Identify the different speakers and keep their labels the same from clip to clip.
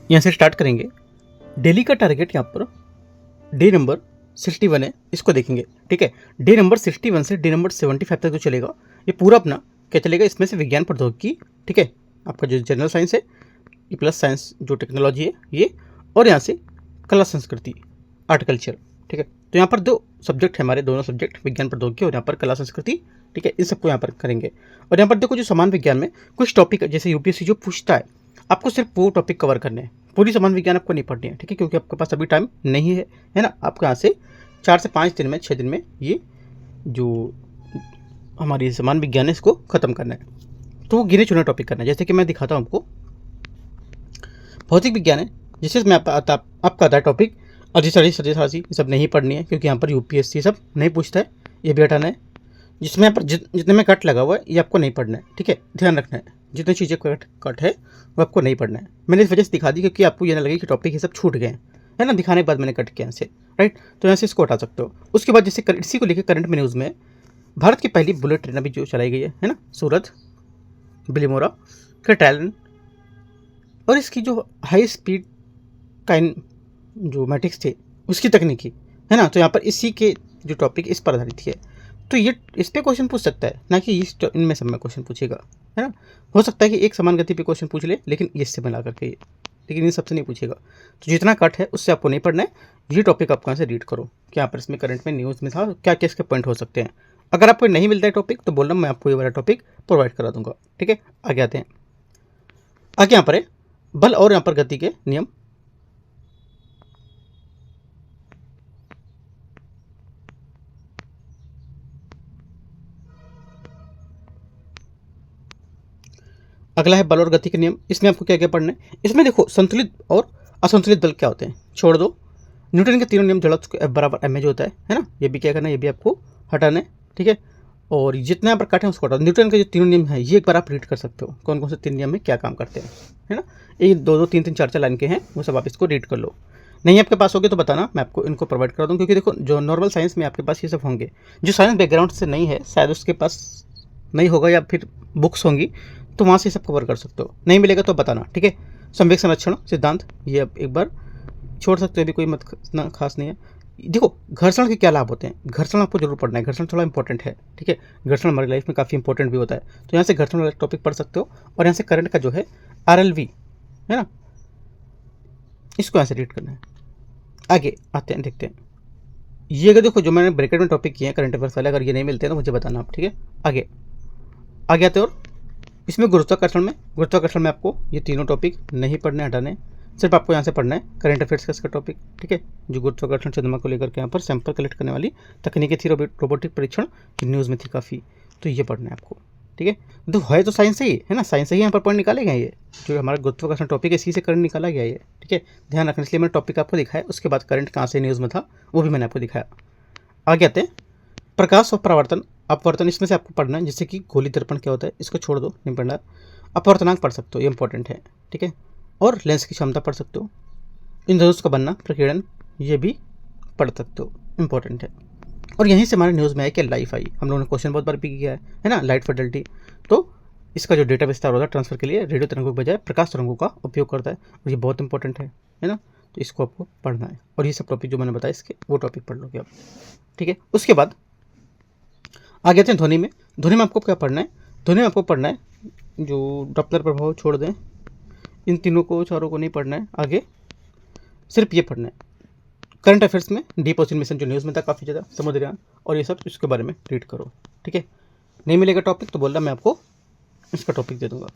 Speaker 1: यहाँ से स्टार्ट करेंगे। डेली का टारगेट यहाँ पर डे नंबर 61 है, इसको देखेंगे। ठीक है, डे नंबर 61 से डे नंबर 75 तक जो चलेगा ये पूरा अपना क्या चलेगा, इसमें से विज्ञान प्रौद्योगिकी, ठीक है, आपका जो जनरल साइंस है ये, प्लस साइंस जो टेक्नोलॉजी है ये, और यहाँ से कला संस्कृति आर्टिकल्चर। ठीक है, तो यहाँ पर दो सब्जेक्ट है हमारे, दोनों सब्जेक्ट विज्ञान प्रौद्योगिकी और यहाँ पर कला संस्कृति। ठीक है, इन सबको यहाँ पर करेंगे। और यहाँ पर देखो जो समान विज्ञान में कुछ टॉपिक जैसे यूपीएससी जो पूछता है, आपको सिर्फ वो टॉपिक कवर करने हैं, पूरी समान विज्ञान आपको नहीं पढ़नी है। ठीक है, क्योंकि आपके पास अभी टाइम नहीं है ना। आपको यहाँ से 4 से 5 दिन में, 6 दिन में ये जो हमारी समान विज्ञान है इसको खत्म करना है। तो वो गिने चुने टॉपिक करना है। जैसे कि मैं दिखाता हूँ आपको, भौतिक विज्ञान है जिससे मैं आपका आता है टॉपिक अधिशासी सदिशासी, ये सब नहीं पढ़नी है क्योंकि यहाँ पर यूपीएससी सब नहीं पूछता है, ये भी हटाना है। जिसमें यहाँ पर जितने में कट लगा हुआ है ये आपको नहीं पढ़ना है। ठीक है, ध्यान रखना है, जितनी चीज़ें कट है वो आपको नहीं पढ़ना है। मैंने इस वजह से दिखा दी क्योंकि आपको ये ना लगे कि टॉपिक ये सब छूट गए हैं, है ना। दिखाने के बाद मैंने कट किया यहाँ से, राइट। तो यहाँ से इसको हटा सकते हो। उसके बाद जैसे इसी को लेकर करंट में न्यूज़ में भारत की पहली बुलेट ट्रेन अभी जो चलाई गई है ना, सूरत बिलीमोरा का ट्रायल, और इसकी जो हाई स्पीड काइन जो मैट्रिक्स थे उसकी तकनीकी, है ना। तो यहाँ पर इसी के जो टॉपिक इस पर आधारित है, तो ये इस पे क्वेश्चन पूछ सकता है, ना कि इनमें सब में क्वेश्चन पूछेगा, है ना। हो सकता है कि एक समान गति पे क्वेश्चन पूछ ले, लेकिन इससे मिला करके ये, लेकिन इन सबसे नहीं पूछेगा। तो जितना कट है उससे आपको नहीं पढ़ना है। ये टॉपिक आपको यहाँ से रीड करो कि यहाँ पर इसमें करंट में न्यूज़ में था क्या क्या इसके पॉइंट हो सकते हैं। अगर आपको नहीं मिलता है टॉपिक तो बोलना, मैं आपको ये वाला टॉपिक प्रोवाइड करा दूंगा। ठीक है, आगे आते हैं। आगे यहाँ पर है बल और यहाँ पर गति के नियम। अगला है बल और गति के नियम। इसमें आपको क्या क्या पढ़ना है, इसमें देखो संतुलित और असंतुलित बल क्या होते हैं छोड़ दो। न्यूटन के तीनों नियम, जड़त्व F बराबर ma जो होता है ना, ये भी क्या करना है, ये भी आपको हटाना है। ठीक है, और जितना यहाँ पर काटे हैं उसको हटा दो। न्यूटन के जो तीनों नियम हैं ये एक बार आप रीड कर सकते हो, कौन कौन से 3 नियम में क्या काम करते हैं, है ना। ये 2-2, 3-3, 4-4 लाइन के हैं, वो सब आप इसको रीड कर लो। नहीं आपके पास होगे तो बताना, मैं आपको इनको प्रोवाइड करा दूँ। क्योंकि देखो जो नॉर्मल साइंस में आपके पास ये सब होंगे, जो साइंस बैकग्राउंड से नहीं है शायद उसके पास नहीं होगा, या फिर बुक्स होंगी तो वहाँ से सब कवर कर सकते हो। नहीं मिलेगा तो बताना। ठीक है, संवेग संरक्षण सिद्धांत ये आप एक बार छोड़ सकते हो, भी कोई मत इतना खास नहीं है। देखो घर्षण के क्या लाभ होते हैं, घर्षण आपको जरूर पढ़ना है, घर्षण थोड़ा इंपॉर्टेंट है। ठीक है, घर्षण हमारी लाइफ में काफ़ी इंपॉर्टेंट भी होता है, तो यहाँ से घर्षण वाला टॉपिक पढ़ सकते हो। और यहाँ से करंट का जो है RLV, है ना, इसको यहाँ से रीड करना है। आगे आते हैं, देखते हैं। ये अगर देखो जो मैंने ब्रैकेट में टॉपिक किए हैं करंट अफेयर्स वाले, अगर ये नहीं मिलते हैं तो मुझे बताना आप। ठीक है, आगे आते हैं। और इसमें गुरुत्वाकर्षण में आपको ये तीनों टॉपिक नहीं पढ़ने, हटाने, सिर्फ आपको यहाँ से पढ़ना है करंट अफेयर्स का इसका टॉपिक। ठीक है, जो गुरुत्वाकर्षण चंद्रमा को लेकर के यहाँ पर सैंपल कलेक्ट करने वाली तकनीकें थी, रोबोटिक परीक्षण की न्यूज़ में थी काफ़ी, तो ये पढ़ना है आपको। ठीक है, तो है तो साइंस से ही है ना, साइंस से ही यहाँ पर पॉइंट निकाले गए। ये जो हमारा गुरुत्वाकर्षण टॉपिक है इसी से करंट निकाला गया ये। ठीक है, ध्यान रखना, इसलिए मैंने टॉपिक आपको दिखाया। उसके बाद करंट कहाँ से न्यूज़ में था वो भी मैंने आपको दिखाया। आगे आते हैं प्रकाश और परावर्तन अपवर्तन, इसमें से आपको पढ़ना है। जैसे कि गोली दर्पण क्या होता है, इसको छोड़ दो, नहीं पढ़ना। अपवर्तनांक पढ़ सकते हो, ये इंपॉर्टेंट है। ठीक है, और लेंस की क्षमता पढ़ सकते हो। इंद्रधनुष का बनना, प्रकीर्णन, ये भी पढ़ सकते हो, इंपॉर्टेंट है। और यहीं से हमारे न्यूज़ में है कि लाइफ आई, हम लोगों ने क्वेश्चन बहुत बार भी किया है ना, लाइट फिडेलिटी। तो इसका जो डेटा विस्तार होता है ट्रांसफर के लिए रेडियो तरंगों के बजाय प्रकाश तरंगों का उपयोग करता है, और ये बहुत इंपॉर्टेंट है ना। तो इसको आपको पढ़ना है, और ये सब टॉपिक जो मैंने बताया इसके वो टॉपिक पढ़ लोगे आप। ठीक है, उसके बाद आगे आते हैं ध्वनि में। ध्वनि में आपको क्या पढ़ना है, ध्वनि में आपको पढ़ना है जो डॉपलर प्रभाव, छोड़ दें इन तीनों को, चारों को नहीं पढ़ना है। आगे सिर्फ ये पढ़ना है करंट अफेयर्स में डीप ओशन मिशन जो न्यूज़ में था काफ़ी ज़्यादा, समुद्रयान और ये सब, इसके बारे में रीड करो। ठीक है, नहीं मिलेगा टॉपिक तो बोलना, मैं आपको इसका टॉपिक दे दूंगा।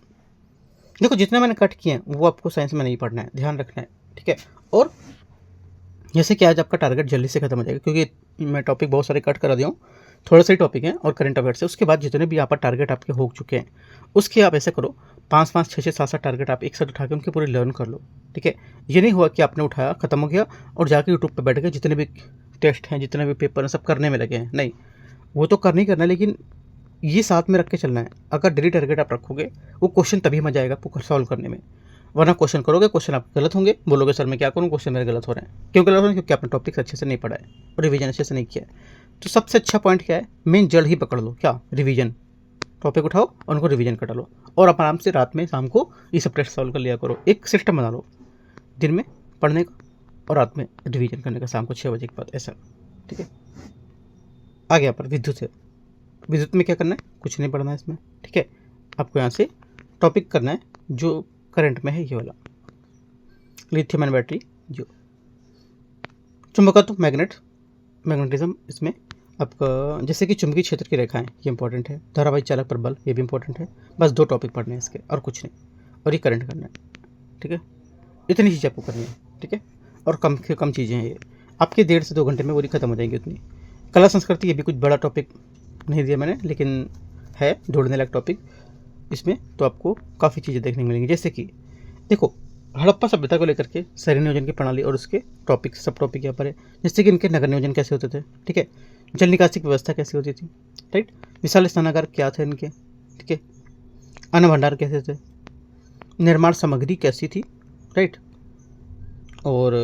Speaker 1: देखो जितना मैंने कट किए हैं वो आपको साइंस में नहीं पढ़ना है, ध्यान रखना है। ठीक है, और जैसे कि आज आपका टारगेट जल्दी से खत्म हो जाएगा क्योंकि मैं टॉपिक बहुत सारे कट करा दिया हूँ, थोड़े से ही टॉपिक हैं और करंट अफेयर्स से। उसके बाद जितने भी यहाँ पर टारगेट आपके हो चुके हैं उसके आप ऐसे करो 5-5, 6-6, 7-7 टारगेट आप एक साथ उठा के उनके पूरे लर्न कर लो। ठीक है, ये नहीं हुआ कि आपने उठाया खत्म हो गया और जाके यूट्यूब पे बैठ गए, जितने भी टेस्ट हैं, जितने भी पेपर हैं, सब करने में लगे हैं। नहीं, वो तो करना ही करना है, लेकिन ये साथ में रख के चलना है। अगर डेली टारगेट आप रखोगे वो क्वेश्चन तभी मजा आएगा आपको सॉल्व करने में, वरना क्वेश्चन करोगे, क्वेश्चन आप गलत होंगे, बोलोगे सर मैं क्या करूँ, क्वेश्चन मेरे गलत हो रहे हैं। क्यों गलत हो रहे हैं? क्योंकि आपने टॉपिक्स अच्छे से नहीं पढ़ा है और रिवीजन अच्छे से नहीं किया है। तो सबसे अच्छा पॉइंट क्या है, मेन जड़ ही पकड़ लो, क्या, रिवीजन। टॉपिक उठाओ और उनको रिवीजन कर डालो, और आप आराम से रात में शाम को ये सब टेस्ट सॉल्व कर लिया करो, एक सिस्टम बना लो। दिन में पढ़ने का और रात में रिवीजन करने का शाम को 6 बजे के बाद, ऐसा। ठीक है, आगे यहाँ पर विद्युत है। विद्युत में क्या करना है, कुछ नहीं पढ़ना है इसमें। ठीक है, आपको यहाँ से टॉपिक करना है जो करंट में है, ये वाला लिथियम आयन बैटरी, जो चुंबकत्व मैग्नेटिज्म, इसमें आपका जैसे कि चुंबकीय क्षेत्र की रेखाएं, ये इंपॉर्टेंट है। धारावाही चालक पर बल, ये भी इंपॉर्टेंट है। बस 2 टॉपिक पढ़ने हैं इसके और कुछ नहीं, और ये करंट करना है। ठीक है, इतनी चीज़ें आपको करनी है। ठीक है, और कम से कम चीज़ें हैं ये, आपके 1.5 से 2 घंटे में वो खत्म हो जाएंगी उतनी। कला संस्कृति, ये भी कुछ बड़ा टॉपिक नहीं दिया मैंने, लेकिन है जोड़ने लायक टॉपिक इसमें, तो आपको काफ़ी चीज़ें देखने को मिलेंगी। जैसे कि देखो, हड़प्पा सभ्यता को लेकर के शहरी नियोजन की प्रणाली और उसके टॉपिक, सब टॉपिक यहाँ पर है। जैसे कि इनके नगर नियोजन कैसे होते थे। ठीक है, जल निकासी की व्यवस्था कैसी होती थी। राइट, विशाल स्नानागार क्या थे इनके। ठीक है, अन्न भंडार कैसे थे, निर्माण सामग्री कैसी थी। राइट, और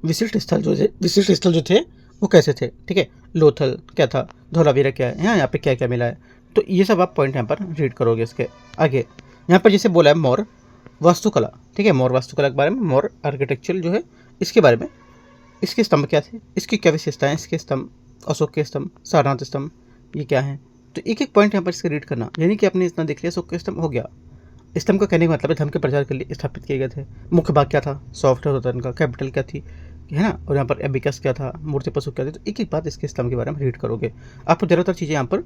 Speaker 1: विशिष्ट स्थल जो थे वो कैसे थे। ठीक है, लोथल क्या था, धौलावीरा क्या है, यहाँ पे क्या क्या मिला है। तो ये सब आप पॉइंट यहाँ पर रीड करोगे। इसके आगे यहाँ पर जैसे बोला है मौर्य वास्तुकला। ठीक है, मौर्य वास्तुकला के बारे में, मौर्य आर्किटेक्चर जो है इसके बारे में, इसके स्तंभ क्या थे, इसकी क्या विशेषताएं, इसके स्तंभ, अशोक के स्तंभ, सारनाथ स्तंभ, ये क्या है। तो एक एक पॉइंट यहाँ पर इसके रीड करना, यानी कि आपने इतना देख लिया। अशोक के स्तंभ हो गया, स्तंभ का कहने का मतलब है धर्म के प्रचार के लिए स्थापित किए गए थे। मुख्य भाग क्या था, सॉफ्टवेयर होता है इनका, कैपिटल क्या थी, है ना, और यहाँ पर एबिकस क्या था, मूर्ति पशु क्या थी। तो एक एक बात इसके स्तंभ के बारे में रीड करोगे। आपको ज़्यादातर चीज़ें यहाँ पर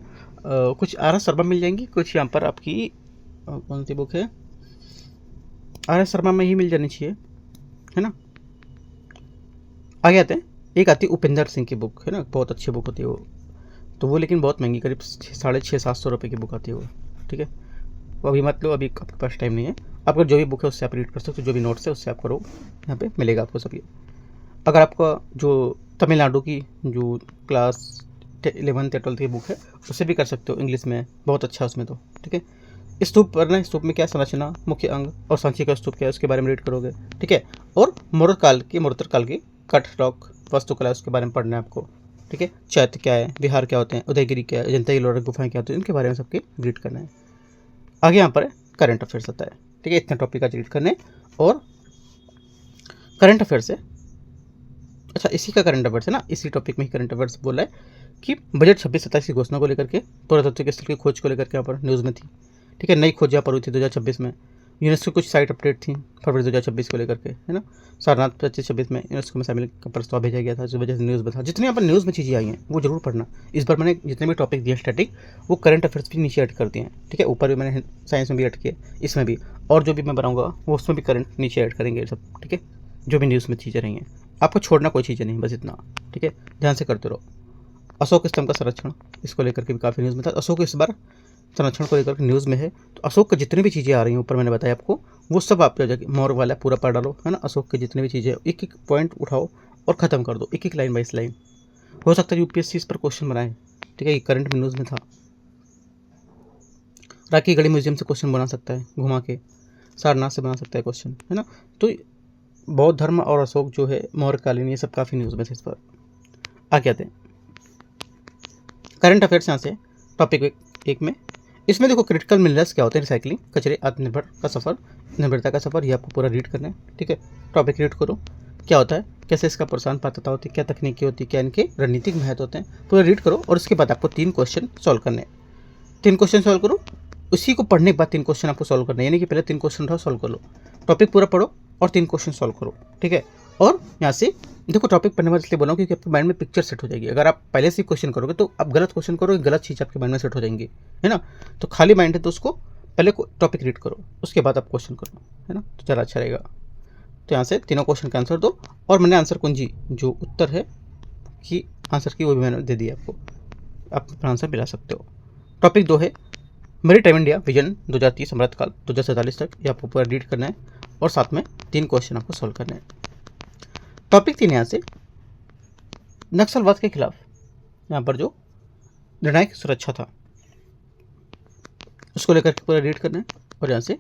Speaker 1: कुछ आर एस शर्मा मिल जाएंगी, कुछ यहाँ पर आपकी कौन सी बुक है, आर एस शर्मा में ही मिल जानी चाहिए, है ना। आगे आते हैं, एक आती है उपेंद्र सिंह की बुक, है ना, बहुत अच्छी बुक होती है वो, तो वो लेकिन बहुत महंगी, करीब 650-700 रुपये की बुक आती है वो। ठीक है, वो अभी मत लो, अभी आपके पास टाइम नहीं है। आपका जो भी बुक है उससे आप रीड कर सकते हो, जो भी नोट्स है उससे आप करो, यहाँ पे मिलेगा आपको सब ये। अगर आपका जो तमिलनाडु की जो क्लास 11th या 12th की बुक है उससे भी कर सकते हो, इंग्लिश में बहुत अच्छा उसमें तो। ठीक है, स्तूप पढ़ना, स्तूप में क्या संरचना, मुख्य अंग और सांची का स्तूप क्या है उसके बारे में रीड करोगे। ठीक है, और मौर्योत्तर काल की कट रॉक वास्तुकला उसके बारे में पढ़ना है आपको। ठीक है, चैत्य क्या है, विहार क्या होते हैं, उदयगिरी क्या है, अजंता की लोरा गुफाएं क्या होती हैं, इनके बारे में सबके रीड करना है। आगे यहाँ पर करंट अफेयर्स आता है। ठीक है, इतने टॉपिक आज रीड करने, और करंट अफेयर्स है, अच्छा इसी का करंट अफेयर्स है ना, इसी टॉपिक में ही करंट अफेयर्स बोला है कि बजट 26-27 की घोषणा को लेकर के, पुरातत्व के स्थल की खोज को लेकर के यहाँ पर न्यूज़ में थी। ठीक है, नई खोज यहाँ पर हुई थी 2026 में। यूनेस्को कुछ साइट अपडेट थी फरवरी 2026 को लेकर के, है ना। सारनाथ 25-26 में यूनेस्को में शामिल का प्रस्ताव भेजा गया था, जो वजह से न्यूज़ में था। जितने यहाँ पर न्यूज़ में चीज़ें आई हैं वो जरूर पढ़ना। इस बार मैंने जितने भी टॉपिक दिए स्टैटिक, वो करंट अफेयर्स भी नीचे ऐड कर दिए हैं। ठीक है, ऊपर भी मैंने साइंस में भी ऐड किए, इसमें भी, और जो भी मैं बनाऊंगा वो उसमें भी करंट नीचे ऐड करेंगे सब। ठीक है, जो भी न्यूज़ में चीज़ें रही हैं, आपको छोड़ना कोई चीज़ें नहीं, बस इतना। ठीक है, ध्यान से करते रहो। अशोक स्तंभ का संरक्षण, इसको लेकर के भी काफ़ी न्यूज़ में था। अशोक इस बार संरक्षण को लेकर न्यूज़ में है, तो अशोक की जितनी भी चीज़ें आ रही हैं ऊपर मैंने बताया आपको, वो सब आप जाके मौर्य वाला पूरा पढ़ डालो, है ना। अशोक की जितनी भी चीज़ें, एक एक पॉइंट उठाओ और ख़त्म कर दो, एक एक लाइन बाइस लाइन। हो सकता है यूपीएससी इस पर क्वेश्चन बनाए। ठीक है, ये करंट में न्यूज़ में था। राखी गढ़ी म्यूजियम से क्वेश्चन बना सकता है घुमा के, सारनाथ से बना सकता है क्वेश्चन, है ना। तो बौद्ध धर्म और अशोक जो है मौर्यकालीन, ये सब काफ़ी न्यूज़ में थे इस पर। आगे आते हैं करंट अफेयर्स यहाँ से टॉपिक एक में। इसमें देखो क्रिटिकल मिनरल्स क्या होते हैं, रिसाइकलिंग, कचरे, आत्मनिर्भर का सफ़र, निर्भरता का सफ़र, ये आपको पूरा रीड करना है। ठीक है, टॉपिक रीड करो, क्या होता है, कैसे इसका प्रोत्साहन पात्रता होती है, क्या तकनीकी होती है, क्या इनके रणनीतिक महत्व होते हैं, पूरा रीड करो। और उसके बाद आपको 3 क्वेश्चन सॉल्व करने हैं। 3 क्वेश्चन सॉल्व करो, उसी को पढ़ने के बाद 3 क्वेश्चन आपको सॉल्व करना है, यानी कि पहले 3 क्वेश्चन उठाओ, सॉल्व कर लो, टॉपिक पूरा पढ़ो और 3 क्वेश्चन सॉल्व करो। ठीक है, और यहाँ से देखो टॉपिक पढ़ने बाद इसलिए बोला हूँ क्योंकि आपके माइंड में पिक्चर सेट हो जाएगी। अगर आप पहले से क्वेश्चन करोगे तो आप गलत क्वेश्चन करोगे, गलत चीज़ आपके माइंड में सेट हो जाएंगी, है ना। तो खाली माइंड है तो उसको पहले टॉपिक रीड करो, उसके बाद आप क्वेश्चन करो, है ना, तो ज़्यादा अच्छा रहेगा। तो यहाँ से तीनों क्वेश्चन का आंसर दो, और मैंने आंसर कुंजी जो उत्तर है कि आंसर की वो भी मैंने दे दिया आपको, आप अपना आंसर मिला सकते हो। टॉपिक 2 है मेरी टाइम इंडिया विजन 2030 अमृतकाल 2047 तक, ये आपको पूरा रीड करना है, और साथ में 3 क्वेश्चन आपको सॉल्व करने हैं। टॉपिक 3 यहाँ से नक्सलवाद के खिलाफ, यहाँ पर जो निर्णायक सुरक्षा था उसको लेकर के पूरा रीड करना है, और यहाँ से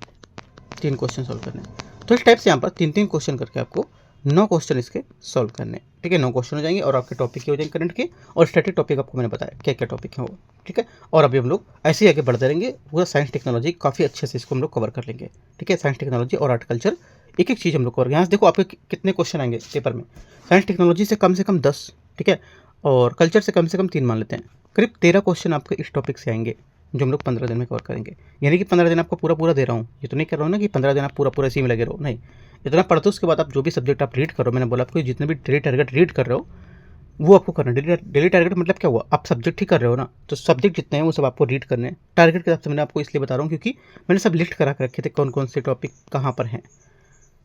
Speaker 1: 3 क्वेश्चन सॉल्व करने हैं। तो इस टाइप से यहाँ पर 3-3 क्वेश्चन करके आपको 9 क्वेश्चन इसके सॉल्व करने हैं। ठीक है, 9 क्वेश्चन हो जाएंगे और आपके टॉपिक के हो जाएंगे करंट के, और स्टैटिक टॉपिक आपको मैंने बताया क्या क्या टॉपिक है वो। ठीक है। और अभी हम लोग ऐसे ही आगे बढ़ते रहेंगे, पूरा साइंस टेक्नोलॉजी काफ़ी अच्छे से इसको हम लोग कवर कर लेंगे, ठीक है। साइंस टेक्नोलॉजी और आर्टिकल्चर एक एक चीज़ हम लोग कवर, यहाँ से देखो आपके कितने क्वेश्चन आएंगे पेपर में। साइंस टेक्नोलॉजी से कम 10, ठीक है, और कल्चर से कम 3 मान लेते हैं। करीब 13 क्वेश्चन आपके इस टॉपिक से आएंगे जो हम लोग 15 दिन में कवर करेंगे। यानी कि 15 दिन आपको पूरा दे रहा हूँ, ये तो नहीं कर रहा हूँ ना कि 15 दिन आप पूरा इसी में लगे रहो, नहीं। इतना पढ़ते उसके बाद आप जो भी सब्जेक्ट आप रीड करो, मैंने बोला आपको जितने भी डेली टारगेट रीड कर रहे हो वो आपको करना है। डेली टारगेट मतलब क्या हुआ, आप सब्जेक्ट ही कर रहे हो ना, तो सब्जेक्ट जितने हैं वो सब आपको रीड करने हैं। टारगेट के हिसाब से मैंने आपको इसलिए बता रहा हूँ क्योंकि मैंने सब लिस्ट करा के रखे थे कौन कौन से टॉपिक कहाँ पर हैं,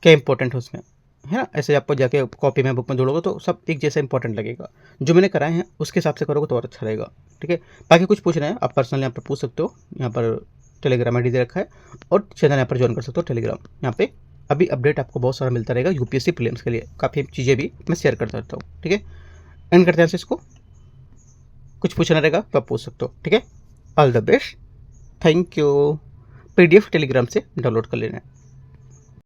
Speaker 1: क्या इंपॉर्टेंट है उसमें, है ना। ऐसे आपको जाके कॉपी में बुक में जोड़ोगे तो सब एक जैसा इंपॉर्टेंट लगेगा। जो मैंने कराए हैं उसके हिसाब से करोगे तो और अच्छा रहेगा, ठीक है। बाकी कुछ पूछ रहे हैं आप पर्सनली यहाँ पर पूछ सकते हो, यहाँ पर टेलीग्राम ID दे रखा है और चैनल यहाँ पर ज्वाइन कर सकते हो टेलीग्राम। यहाँ पे अभी अपडेट आपको बहुत सारा मिलता रहेगा UPSC प्रीलिम्स के लिए, काफ़ी चीज़ें भी मैं शेयर करता रहता हूँ, ठीक है। एंड करते हैं इसको, कुछ पूछना रहेगा तो आप पूछ सकते हो, ठीक है। All the best, thank you. PDF Telegram से डाउनलोड कर लेना है।